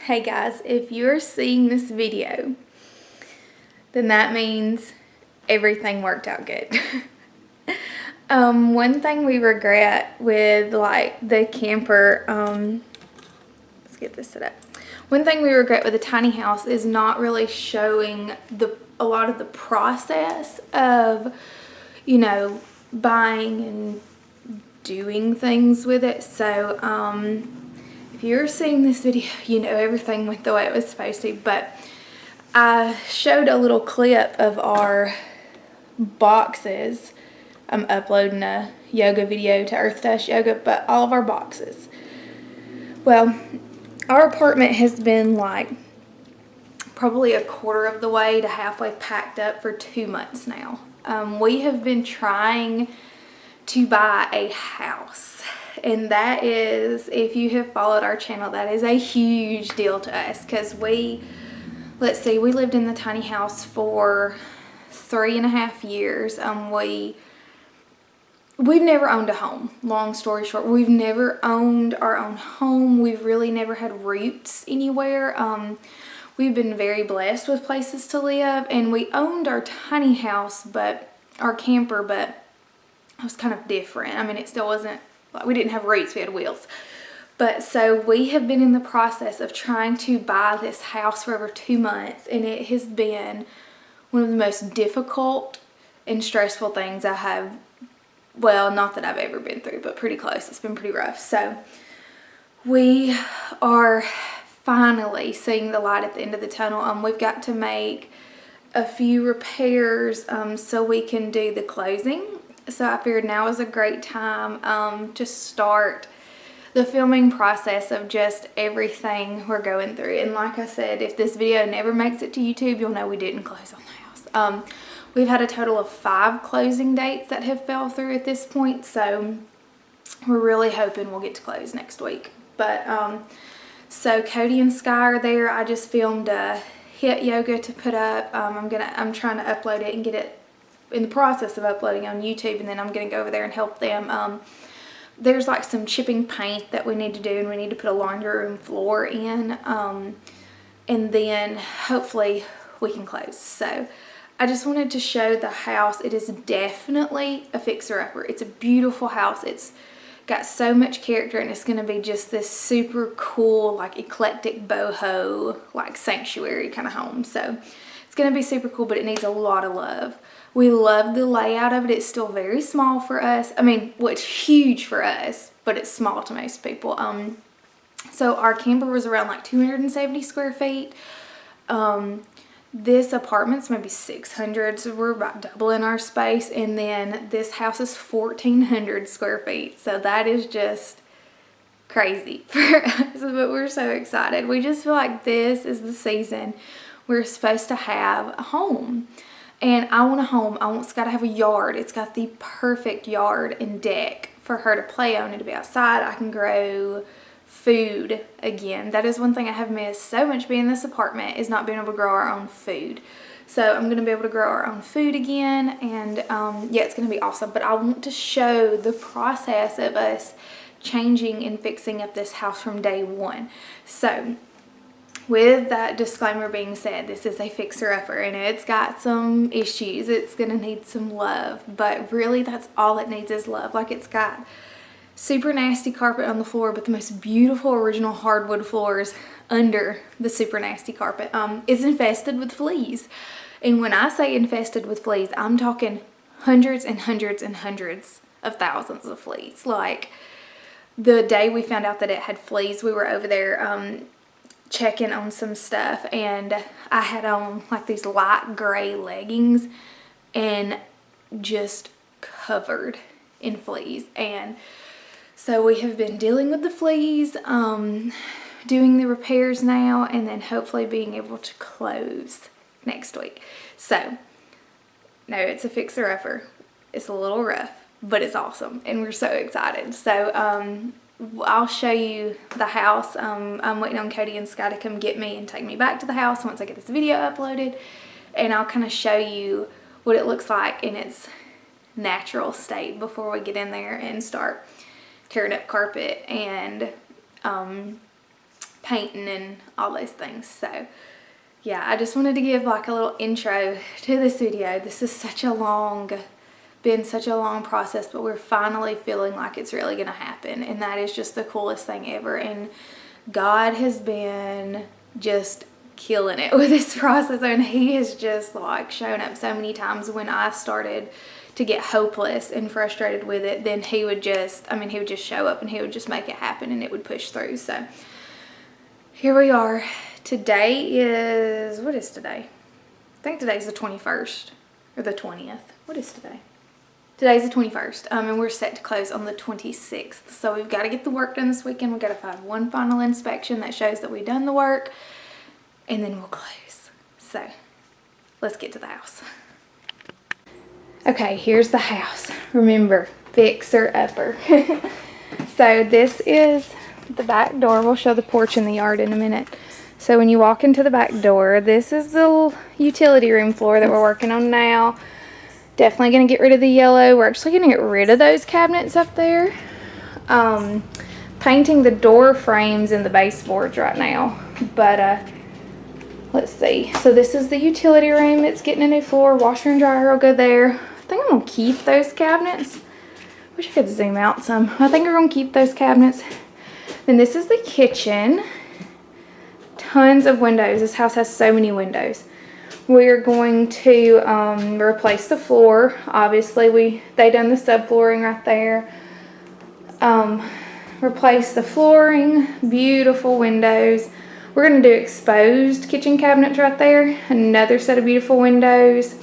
Hey guys, if you're seeing this video, then that means everything worked out good. One thing we regret with the camper, let's get this set up. One thing we regret with the tiny house is not really showing a lot of the process of, buying and doing things with it. So, if you're seeing this video, everything went the way it was supposed to, but I showed a little clip of our boxes. I'm uploading a yoga video to Earth Dash Yoga, but all of our boxes. Well, our apartment has been probably a quarter of the way to halfway packed up for 2 months now. We have been trying to buy a house, and that is, if you have followed our channel, that is a huge deal to us, because we lived in the tiny house for 3.5 years. We've never owned a home. Long story short, we've never owned our own home. We've really never had roots anywhere. We've been very blessed with places to live, and we owned our tiny house, our camper, but it was kind of different. I mean, it still wasn't, we didn't have roots, we had wheels. But so we have been in the process of trying to buy this house for over 2 months, and it has been one of the most difficult and stressful things I have, well, not that I've ever been through, but pretty close. It's been pretty rough. So we are finally seeing the light at the end of the tunnel. We've got to make a few repairs so we can do the closing. So I figured now is a great time to start the filming process of just everything we're going through. And like I said, if this video never makes it to YouTube, you'll know we didn't close on the house. We've had a total of 5 closing dates that have fell through at this point, so we're really hoping we'll get to close next week. But so Cody and Sky are there. I just filmed a HIIT yoga to put up. I'm trying to upload it and get it in the process of uploading on YouTube, and then I'm gonna go over there and help them. There's some chipping paint that we need to do, and we need to put a laundry room floor in, and then hopefully we can close. So I just wanted to show the house. It is definitely a fixer-upper. It's a beautiful house. It's got so much character, and it's going to be just this super cool, eclectic boho, sanctuary kind of home. So it's going to be super cool, but it needs a lot of love. We love the layout of it. It's still very small for us. I mean, well, it's huge for us, but it's small to most people. So our camper was around 270 square feet. This apartment's maybe 600, so we're about doubling our space. And then this house is 1,400 square feet. So that is just crazy for us, but we're so excited. We just feel like this is the season we're supposed to have a home. And I want a home. I want Sky to have a yard. It's got the perfect yard and deck for her to play on and to be outside. I can grow food again. That is one thing I have missed so much being in this apartment, is not being able to grow our own food. So I'm going to be able to grow our own food again, and yeah, it's going to be awesome. But I want to show the process of us changing and fixing up this house from day one. So with that disclaimer being said, this is a fixer-upper, and it's got some issues. It's going to need some love, but really that's all it needs is love. It's got super nasty carpet on the floor, but the most beautiful original hardwood floors under the super nasty carpet. It's infested with fleas. And when I say infested with fleas, I'm talking hundreds and hundreds and hundreds of thousands of fleas. The day we found out that it had fleas, we were over there checking on some stuff, and I had on these light gray leggings and just covered in fleas. And so we have been dealing with the fleas, doing the repairs now, and then hopefully being able to close next week. So no, it's a fixer-upper. It's a little rough, but it's awesome, and we're so excited. So I'll show you the house. I'm waiting on Cody and Sky to come get me and take me back to the house once I get this video uploaded, and I'll kind of show you what it looks like in its natural state before we get in there and start tearing up carpet and painting and all those things. So yeah, I just wanted to give like a little intro to this video. This is been such a long process, but we're finally feeling like it's really gonna happen, and that is just the coolest thing ever. And God has been just killing it with this process, and he has just like shown up so many times. When I started to get hopeless and frustrated with it, then he would just show up and he would just make it happen, and it would push through. So here we are. Today is, what is today? I think today's the 21st or the 20th. What is today? Today's the 21st, and we're set to close on the 26th. So we've got to get the work done this weekend. We've got to find one final inspection that shows that we've done the work, and then we'll close. So let's get to the house. Okay, here's the house. Remember, fixer-upper. So this is the back door. We'll show the porch and the yard in a minute. So when you walk into the back door, this is the utility room floor that we're working on now. Definitely going to get rid of the yellow. We're actually going to get rid of those cabinets up there. Painting the door frames and the baseboards right now. But let's see. So this is the utility room. It's getting a new floor. Washer and dryer will go there. I think I'm going to keep those cabinets. Wish I could zoom out some. I think we're going to keep those cabinets. Then this is the kitchen. Tons of windows. This house has so many windows. We're going to replace the floor. Obviously, they done the subflooring right there. Replace the flooring. Beautiful windows. We're going to do exposed kitchen cabinets right there. Another set of beautiful windows.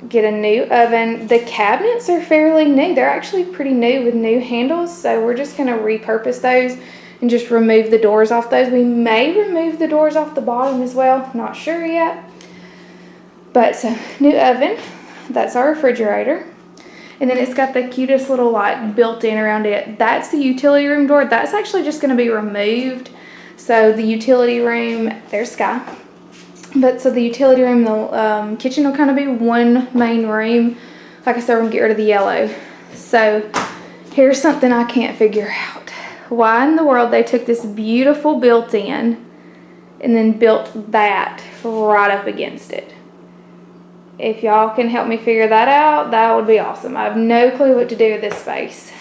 Get a new oven. The cabinets are fairly new. They're actually pretty new with new handles. So we're just going to repurpose those and just remove the doors off those. We may remove the doors off the bottom as well. Not sure yet. But so, new oven. That's our refrigerator. And then it's got the cutest little light built in around it. That's the utility room door. That's actually just going to be removed. So the utility room, there's Sky. But so the utility room, the kitchen will kind of be one main room. Like I said, we're going to get rid of the yellow. So here's something I can't figure out. Why in the world they took this beautiful built-in and then built that right up against it? If y'all can help me figure that out, that would be awesome. I have no clue what to do with this space,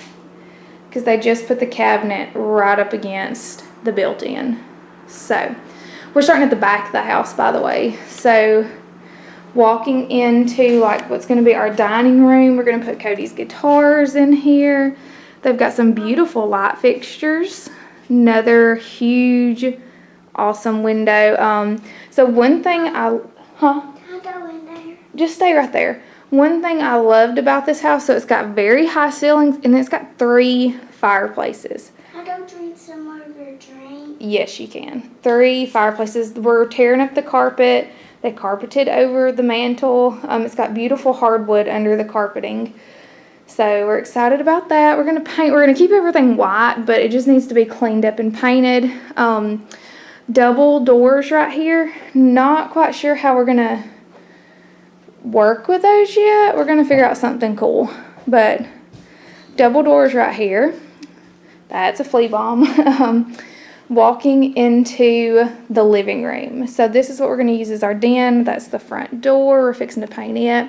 because they just put the cabinet right up against the built-in. So we're starting at the back of the house, by the way. So walking into like what's going to be our dining room, we're going to put Cody's guitars in here. They've got some beautiful light fixtures. Another huge, awesome window. So one thing just stay right there. One thing I loved about this house, so it's got very high ceilings, and it's got 3 fireplaces. I don't drink some more of your drink. Yes, you can. 3 fireplaces. We're tearing up the carpet. They carpeted over the mantle. It's got beautiful hardwood under the carpeting. So we're excited about that. We're going to paint. We're going to keep everything white, but it just needs to be cleaned up and painted. Double doors right here. Not quite sure how we're going to work with those yet. We're going to figure out something cool. But double doors right here. That's a flea bomb. Walking into the living room. So this is what we're going to use as our den. That's the front door. We're fixing to paint it.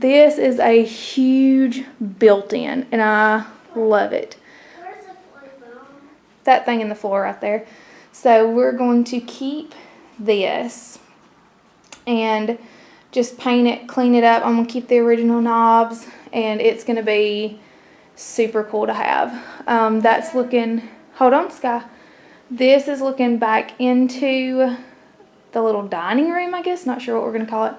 This is a huge built-in, and I love it. Where's the flea bomb? That thing in the floor right there. So we're going to keep this and just paint it, clean it up. I'm going to keep the original knobs, and it's going to be super cool to have. That's looking, hold on, Sky. This is looking back into the little dining room, I guess. Not sure what we're going to call it.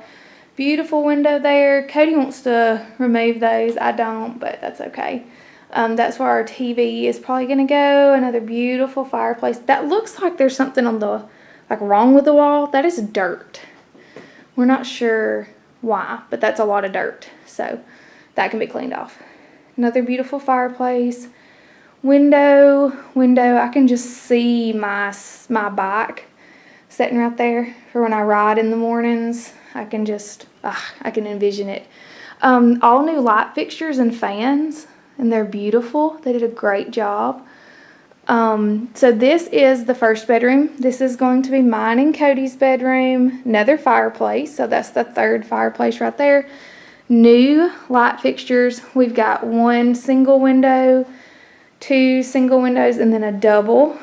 Beautiful window there. Cody wants to remove those. I don't, but that's okay. That's where our TV is probably going to go. Another beautiful fireplace. That looks like there's something on the, like, wrong with the wall. That is dirt. We're not sure why, but that's a lot of dirt. So that can be cleaned off. Another beautiful fireplace. Window. I can just see my bike sitting right there for when I ride in the mornings. I can just, I can envision it. All new light fixtures and fans, and they're beautiful. They did a great job. So this is the first bedroom. This is going to be mine and Cody's bedroom. Another fireplace. So that's the third fireplace right there. New light fixtures. We've got one single window, two single windows, and then a double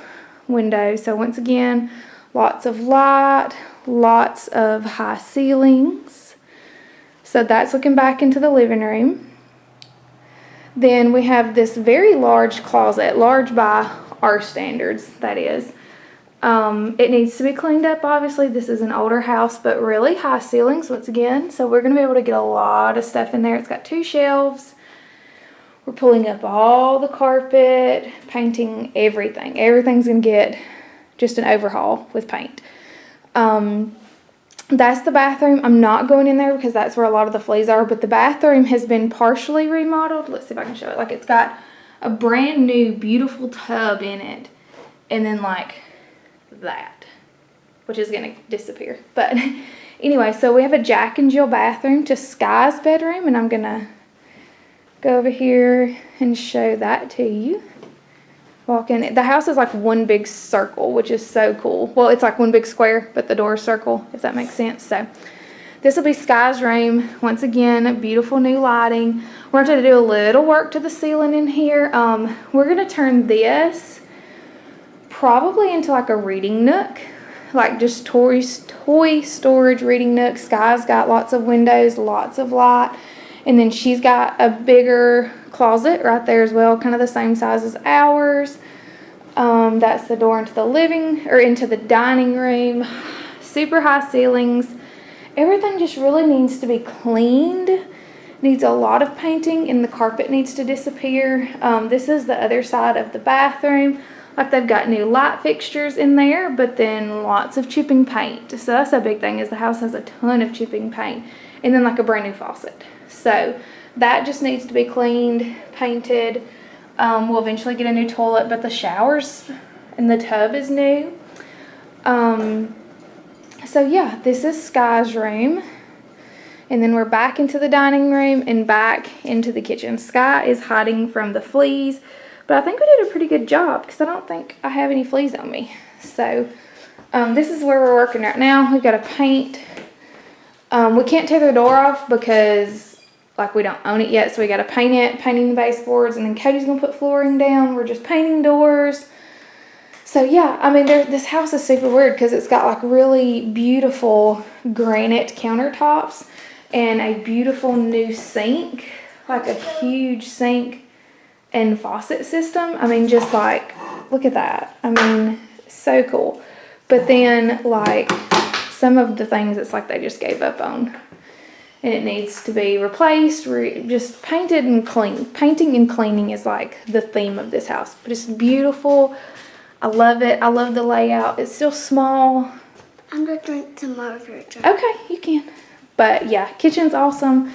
window. So once again, lots of light, lots of high ceilings. So that's looking back into the living room. Then we have this very large closet, large by our standards, that is. It needs to be cleaned up, obviously. This is an older house, but really high ceilings once again. So we're going to be able to get a lot of stuff in there. It's got 2 shelves. We're pulling up all the carpet, painting everything. Everything's going to get just an overhaul with paint. That's the bathroom. I'm not going in there because that's where a lot of the fleas are, but the bathroom has been partially remodeled. Let's see if I can show it. Like, it's got a brand new beautiful tub in it, and then like that, which is gonna disappear. But anyway, so we have a Jack and Jill bathroom to Sky's bedroom, and I'm gonna go over here and show that to you. Walk in. The house is like one big circle, which is so cool. Well, it's like one big square, but the door is circle, if that makes sense. So this will be Sky's room. Once again, beautiful new lighting. We're going to do a little work to the ceiling in here. We're going to turn this probably into like a reading nook, like just toy storage reading nook. Sky's got lots of windows, lots of light, and then she's got a bigger closet right there as well, kind of the same size as ours. That's the door into the dining room. Super high ceilings. Everything just really needs to be cleaned. Needs a lot of painting, and the carpet needs to disappear. This is the other side of the bathroom. Like, they've got new light fixtures in there, but then lots of chipping paint. So that's a big thing, is the house has a ton of chipping paint, and then like a brand new faucet. So that just needs to be cleaned, painted. We'll eventually get a new toilet, but the showers and the tub is new. So yeah, this is Sky's room. And then we're back into the dining room and back into the kitchen. Sky is hiding from the fleas, but I think we did a pretty good job because I don't think I have any fleas on me. So this is where we're working right now. We've got to paint. We can't tear the door off because like we don't own it yet, so we got to paint it, painting the baseboards, and then Cody's gonna put flooring down. We're just painting doors. So yeah, I mean, this house is super weird because it's got like really beautiful granite countertops and a beautiful new sink, like a huge sink and faucet system. I mean, just like, look at that. I mean, so cool. But then like some of the things, it's like they just gave up on, and it needs to be replaced, just painted and clean. Painting and cleaning is like the theme of this house, but it's beautiful. I love it. I love the layout. It's still small. I'm gonna drink some margarita drink. Okay, you can. But yeah, kitchen's awesome.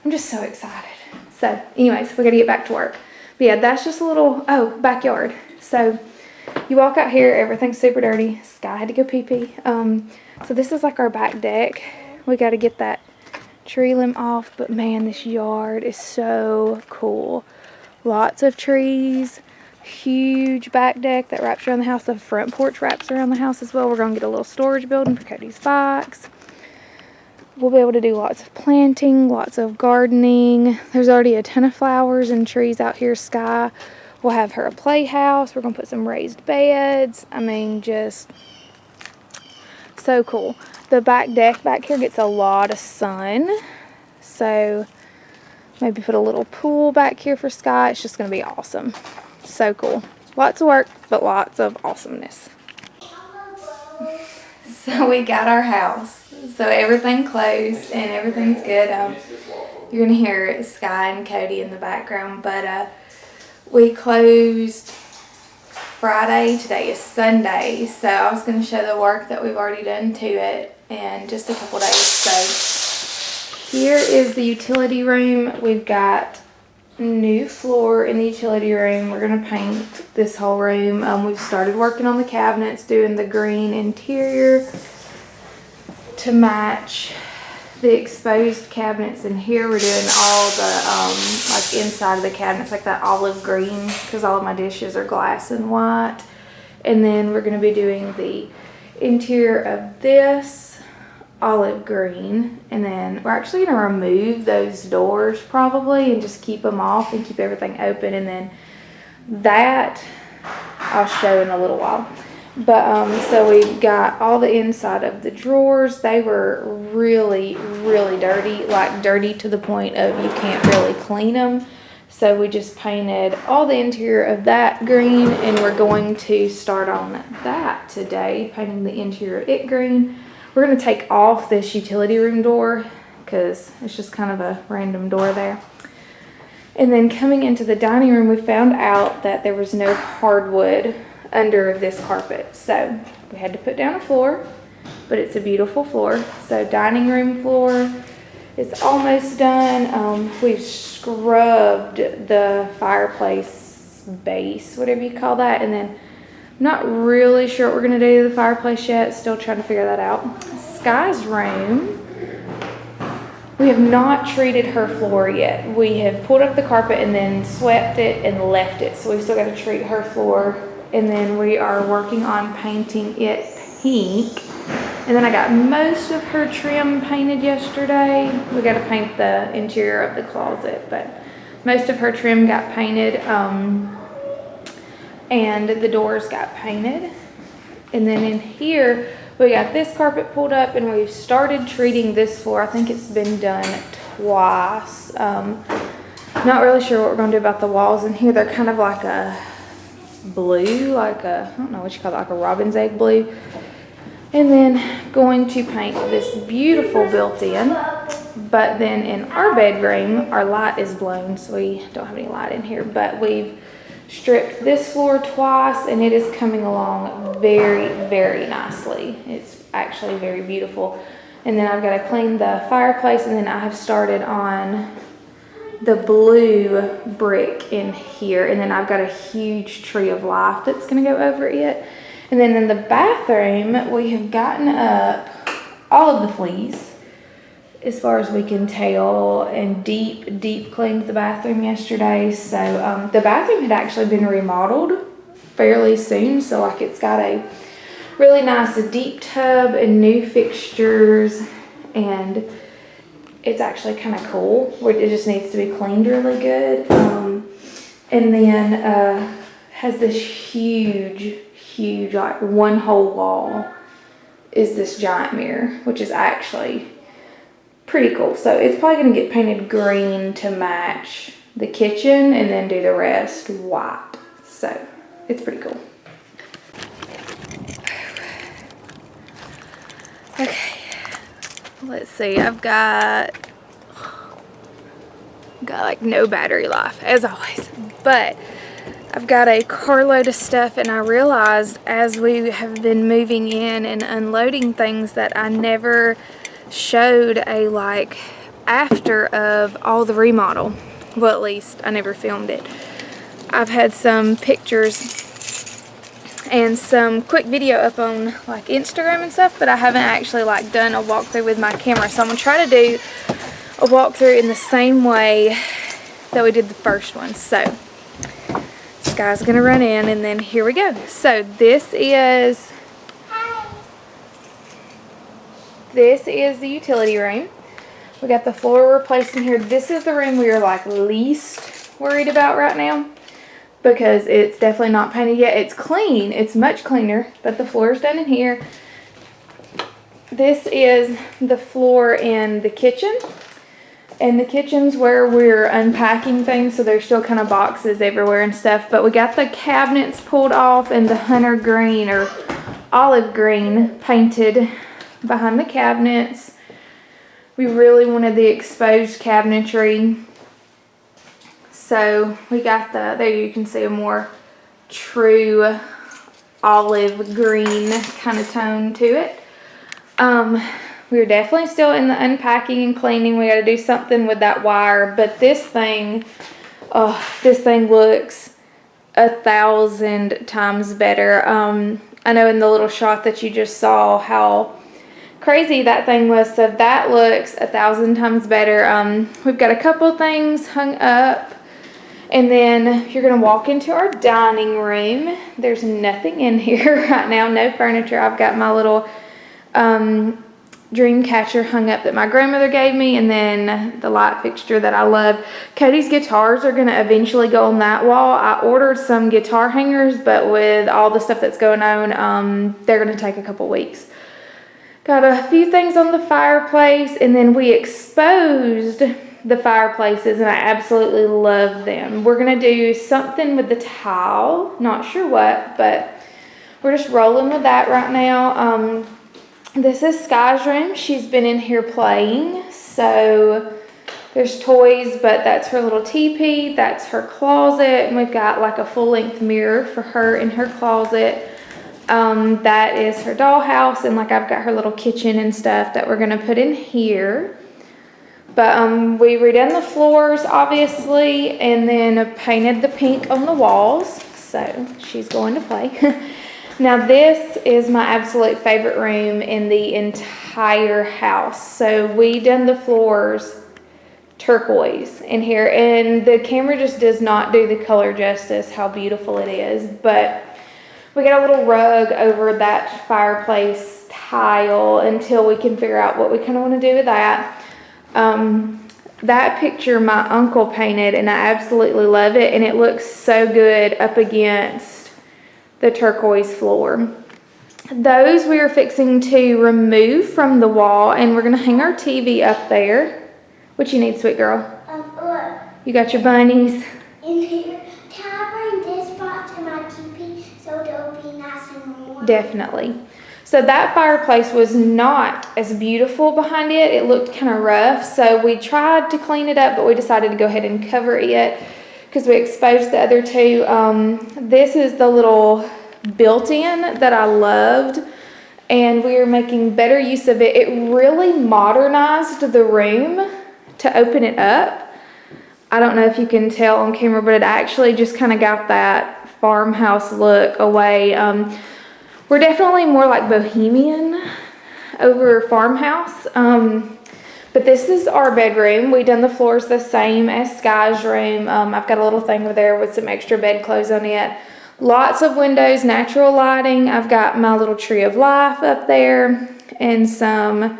I'm just so excited. So anyways, we gotta get back to work. But yeah, that's just a little, backyard. So you walk out here, everything's super dirty. Sky had to go pee-pee. So this is like our back deck. We gotta get that tree limb off, but man, this yard is so cool. Lots of trees. Huge back deck that wraps around the house. The front porch wraps around the house as well. We're going to get a little storage building for Cody's bikes. We'll be able to do lots of planting, lots of gardening. There's already a ton of flowers and trees out here. Sky will have her a playhouse. We're going to put some raised beds. I mean, just so cool. The back deck back here gets a lot of sun. So maybe put a little pool back here for Sky. It's just going to be awesome. So cool. Lots of work, but lots of awesomeness. So we got our house. So everything closed and everything's good. You're going to hear Sky and Cody in the background, but we closed Friday. Today is Sunday. So I was going to show the work that we've already done to it in just a couple days. So here is the utility room. We've got new floor in the utility room. We're going to paint this whole room. We've started working on the cabinets, doing the green interior to match the exposed cabinets in here. We're doing all the like inside of the cabinets, like that olive green, because all of my dishes are glass and white. And then we're going to be doing the interior of this olive green, and then we're actually going to remove those doors probably and just keep them off and keep everything open, and then that I'll show in a little while. But so we got all the inside of the drawers. They were really dirty, like dirty to the point of you can't really clean them. So we just painted all the interior of that green, and we're going to start on that today, painting the interior of it green. We're going to take off this utility room door because it's just kind of a random door there. And then coming into the dining room, we found out that there was no hardwood under this carpet. So we had to put down a floor, but it's a beautiful floor. So dining room floor is almost done. We've scrubbed the fireplace base, whatever you call that. And then I'm not really sure what we're going to do to the fireplace yet. Still trying to figure that out. Sky's room. We have not treated her floor yet. We have pulled up the carpet and then swept it and left it. So we still got to treat her floor. And then we are working on painting it pink. And then I got most of her trim painted yesterday. We got to paint the interior of the closet, but most of her trim got painted. And the doors got painted. And then in here, we got this carpet pulled up, and we've started treating this floor. I think it's been done twice. Not really sure what we're going to do about the walls in here. They're kind of like a blue, like a, I don't know what you call it, like a robin's egg blue. And then going to paint this beautiful built-in. But then in our bedroom, our light is blown, so we don't have any light in here. But we've stripped this floor twice, and it is coming along very nicely. It's actually very beautiful. And then I've got to clean the fireplace, and then I have started on the blue brick in here, and then I've got a huge tree of life that's going to go over it. And then in the bathroom, we have gotten up all of the fleas as far as we can tell, and deep cleaned the bathroom yesterday. So the bathroom had actually been remodeled fairly soon, so like it's got a really nice deep tub and new fixtures, and it's actually kind of cool. It just needs to be cleaned really good. And then has this huge like one whole wall is this giant mirror, which is actually pretty cool. So it's probably going to get painted green to match the kitchen, and then do the rest white. So it's pretty cool. Okay, let's see. I've got like no battery life as always, but I've got a carload of stuff, and I realized as we have been moving in and unloading things that I never showed a like after of all the remodel. Well, at least I never filmed it. I've had some pictures and some quick video up on like Instagram and stuff, but I haven't actually like done a walkthrough with my camera. So I'm gonna try to do a walkthrough in the same way that we did the first one. So Sky's gonna run in, and then here we go. So this is the utility room. We got the floor replaced in here. This is the room we are like least worried about right now, because it's definitely not painted yet. It's clean, it's much cleaner, but the floor is done in here. This is the floor in the kitchen. And the kitchen's where we're unpacking things, so there's still kind of boxes everywhere and stuff. But we got the cabinets pulled off, and the hunter green or olive green painted behind the cabinets. We really wanted the exposed cabinetry. So we got there you can see a more true olive green kind of tone to it. We're definitely still in the unpacking and cleaning. We got to do something with that wire, but this thing looks 1,000 times better. I know in the little shot that you just saw how crazy that thing was. So that looks 1,000 times better. We've got a couple things hung up. And then you're going to walk into our dining room. There's nothing in here right now, no furniture. I've got my little dream catcher hung up that my grandmother gave me, and then the light fixture that I love. Cody's guitars are going to eventually go on that wall. I ordered some guitar hangers, but with all the stuff that's going on, they're going to take a couple weeks. Got a few things on the fireplace, and then we exposed the fireplaces, and I absolutely love them. We're gonna do something with the tile, not sure what, but we're just rolling with that right now. This is Sky's room. She's been in here playing, so there's toys, but that's her little teepee, that's her closet, and we've got like a full-length mirror for her in her closet. That is her dollhouse, and like I've got her little kitchen and stuff that we're gonna put in here. But we redone the floors, obviously, and then painted the pink on the walls. So she's going to play. Now this is my absolute favorite room in the entire house. So we done the floors turquoise in here, and the camera just does not do the color justice how beautiful it is. But we got a little rug over that fireplace tile until we can figure out what we kind of want to do with that. That picture my uncle painted, and I absolutely love it, and it looks so good up against the turquoise floor. Those we are fixing to remove from the wall, and we're going to hang our TV up there. What you need, sweet girl? Look. You got your bunnies? In here. Can I bring this box to my TV so it'll be nice and warm? Definitely. So that fireplace was not as beautiful behind it. It looked kind of rough. So we tried to clean it up, but we decided to go ahead and cover it because we exposed the other two. This is the little built-in that I loved, and we are making better use of it. It really modernized the room to open it up. I don't know if you can tell on camera, but it actually just kind of got that farmhouse look away. We're definitely more like bohemian over farmhouse. But this is our bedroom. We done the floors the same as Sky's room. I've got a little thing over there with some extra bedclothes on it. Lots of windows, natural lighting. I've got my little tree of life up there and some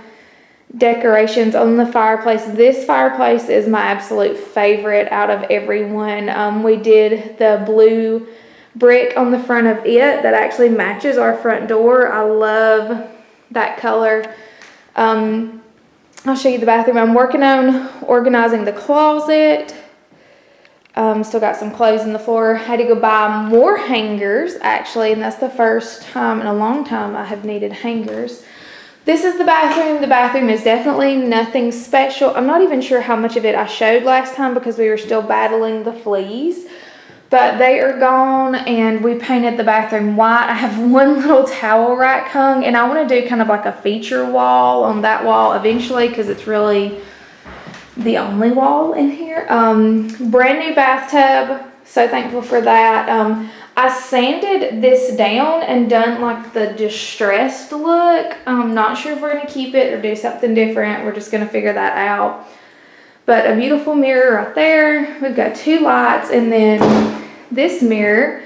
decorations on the fireplace. This fireplace is my absolute favorite out of everyone. We did the blue brick on the front of it that actually matches our front door. I love that color. I'll show you the bathroom. I'm working on organizing the closet. Still got some clothes on the floor. Had to go buy more hangers actually, and that's the first time in a long time I have needed hangers. This is the bathroom. The bathroom is definitely nothing special. I'm not even sure how much of it I showed last time because we were still battling the fleas. But they are gone, and we painted the bathroom white. I have one little towel rack hung, and I want to do kind of like a feature wall on that wall eventually because it's really the only wall in here. Brand new bathtub. So thankful for that. I sanded this down and done like the distressed look. I'm not sure if we're going to keep it or do something different. We're just going to figure that out. But a beautiful mirror right there. We've got two lights, and then this mirror,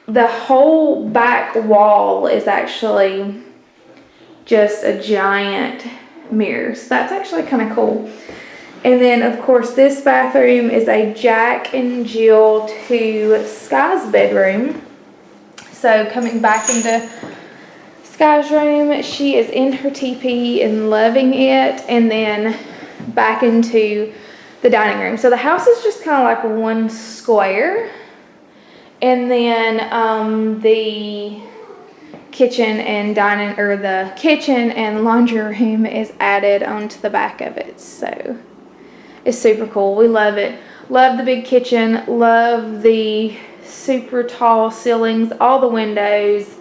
the whole back wall is actually just a giant mirror. So that's actually kind of cool. And then of course this bathroom is a Jack and Jill to Sky's bedroom. So coming back into Sky's room, she is in her teepee and loving it, and then back into the dining room. So the house is just kind of like one square, and then the kitchen and dining, or the kitchen and laundry room is added onto the back of it. So it's super cool. We love it. Love the big kitchen. Love the super tall ceilings, all the windows,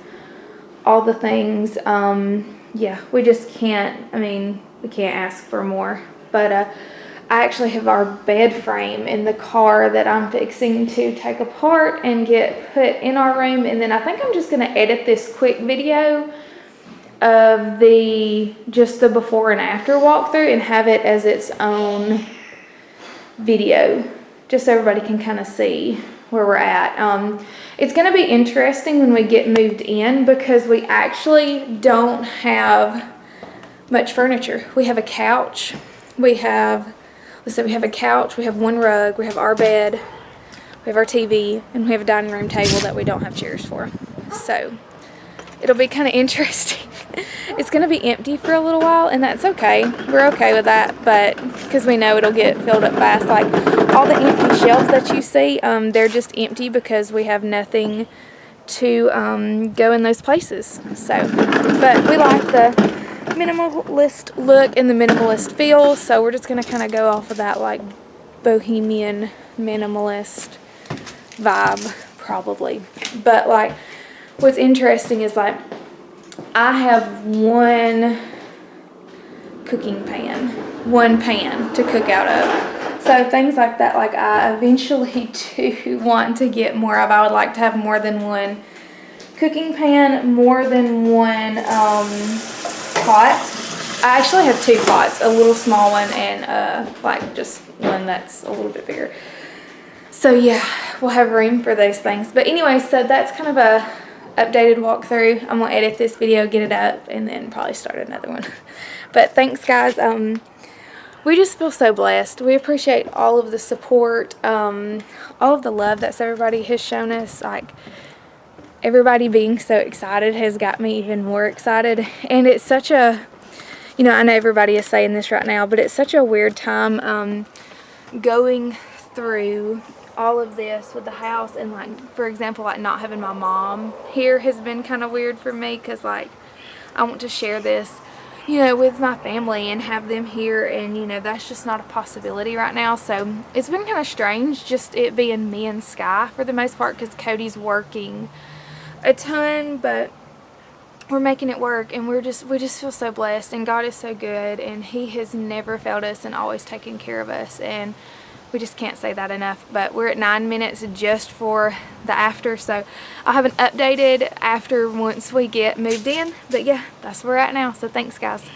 all the things. Yeah, we just can't, I mean, we can't ask for more. But I actually have our bed frame in the car that I'm fixing to take apart and get put in our room. And then I think I'm just going to edit this quick video of just the before and after walkthrough and have it as its own video, just so everybody can kind of see where we're at. It's going to be interesting when we get moved in because we actually don't have much furniture. We have a couch. We have a couch, we have one rug, we have our bed, we have our TV, and we have a dining room table that we don't have chairs for. So it'll be kind of interesting. It's going to be empty for a little while, and that's okay. We're okay with that, but because we know it'll get filled up fast. Like all the empty shelves that you see, they're just empty because we have nothing to go in those places. So, but we like the minimalist look and the minimalist feel, so we're just going to kind of go off of that like bohemian minimalist vibe probably. But like what's interesting is like I have one pan to cook out of. So things like that, like I eventually do want to get more of. I would like to have more than one cooking pan, more than one pot. I actually have two pots, a little small one and like just one that's a little bit bigger. So yeah, we'll have room for those things. But anyway, so that's kind of a updated walkthrough. I'm gonna edit this video, get it up, and then probably start another one. But thanks guys. We just feel so blessed. We appreciate all of the support, all of the love that everybody has shown us. Like everybody being so excited has got me even more excited. And it's such a, you know, I know everybody is saying this right now, but it's such a weird time going through all of this with the house. And like, for example, like not having my mom here has been kind of weird for me, because like I want to share this, you know, with my family and have them here, and you know, that's just not a possibility right now. So it's been kind of strange just it being me and Sky for the most part, because Cody's working a ton, but we're making it work, and we just feel so blessed, and God is so good, and He has never failed us and always taken care of us, and we just can't say that enough. But we're at 9 minutes just for the after, so I'll have an updated after once we get moved in. But yeah, that's where we're at now, so thanks guys.